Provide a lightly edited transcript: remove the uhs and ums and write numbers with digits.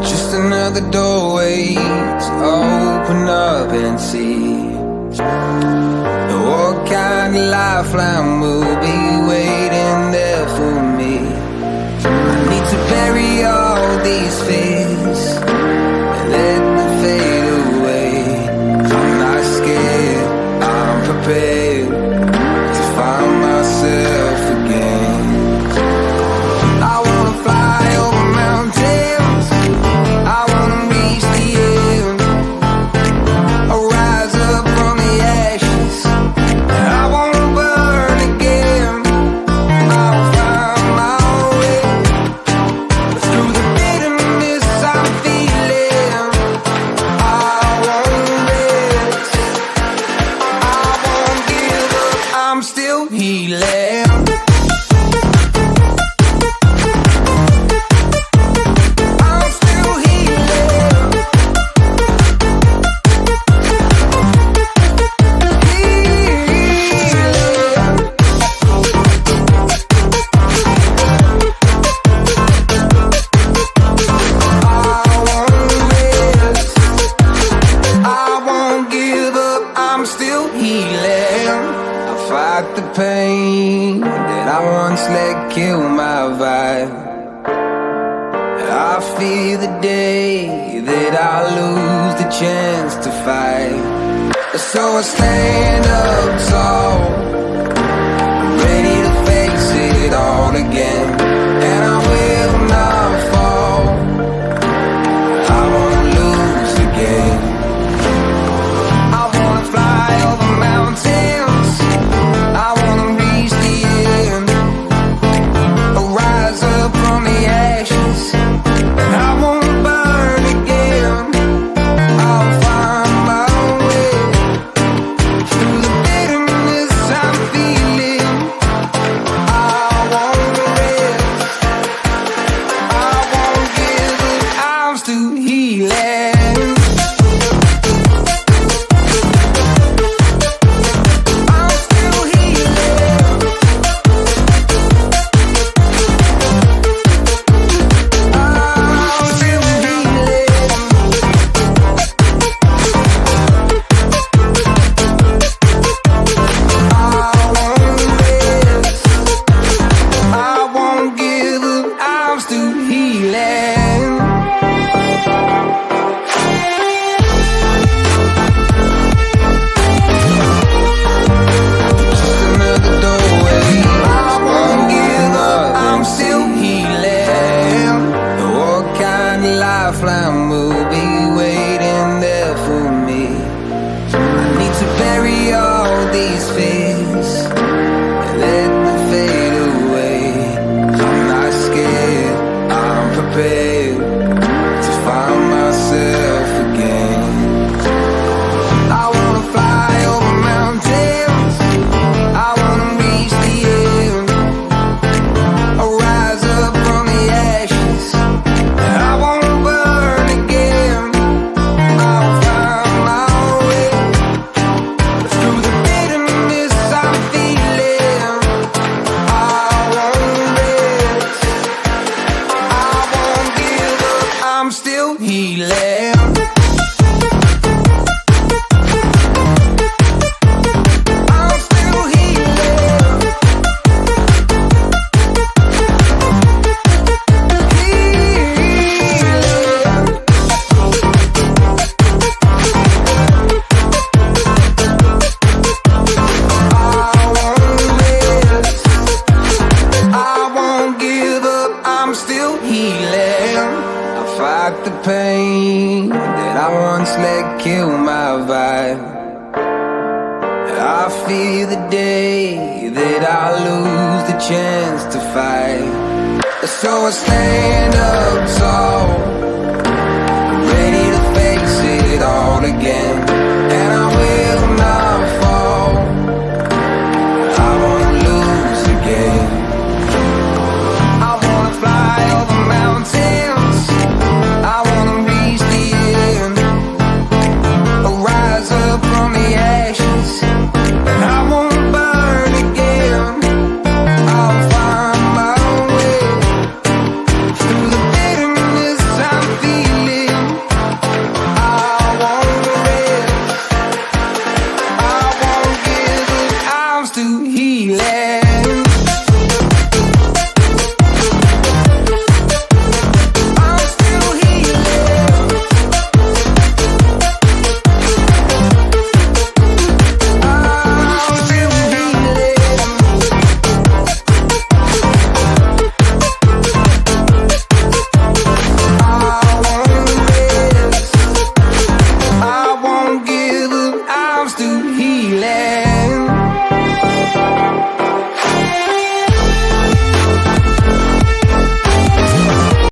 Just another doorway to open up and see what kind of lifeline will be waiting there for me. I need to bury all these fears and let them fade away. I'm not scared, I'm prepared to find myself again. I wanna fly over mountains, I wanna reach the end, I'll rise up from the ashes, I wanna burn again. I'll find my way through the bitterness I'm feeling. I won't rest, I won't give up, I'm still healing. I'm still healing. I won't rest, I won't give up, I'm still healing. I fight the pain that I once let kill my vibe. I fear the day that I lose the chance to fight. So I stand up tall, ready to face it all again, and I will not fall. I won't lose again. I wanna fly over mountains, I wanna reach the end, I'll rise up from the ashes, and I won't burn again. I'll find my way through the bitterness I'm feeling. I won't rest, I won't give up, I'm still healing. I'm still healing. I'm still healing. I won't rest, I won't give up, I'm still healing. Just another doorway, I won't give up, I'm still healing. What kind of lifeline will be waiting there for me? I need to bury all these fears and let them fade away. I'm not scared, I'm prepared to find myself again. I wanna fly over mountains, I wanna reach the end, I'll rise up from the ashes, I won't burn again. I'll find my way through the bitterness I'm feeling. I won't rest, I won't give up, I'm still healing. I'm still healing. I won't rest, I won't give up, I'm still healing. I fight the pain that I once let kill my vibe. I fear the day that I lose the chance to fight. So I stand up tall,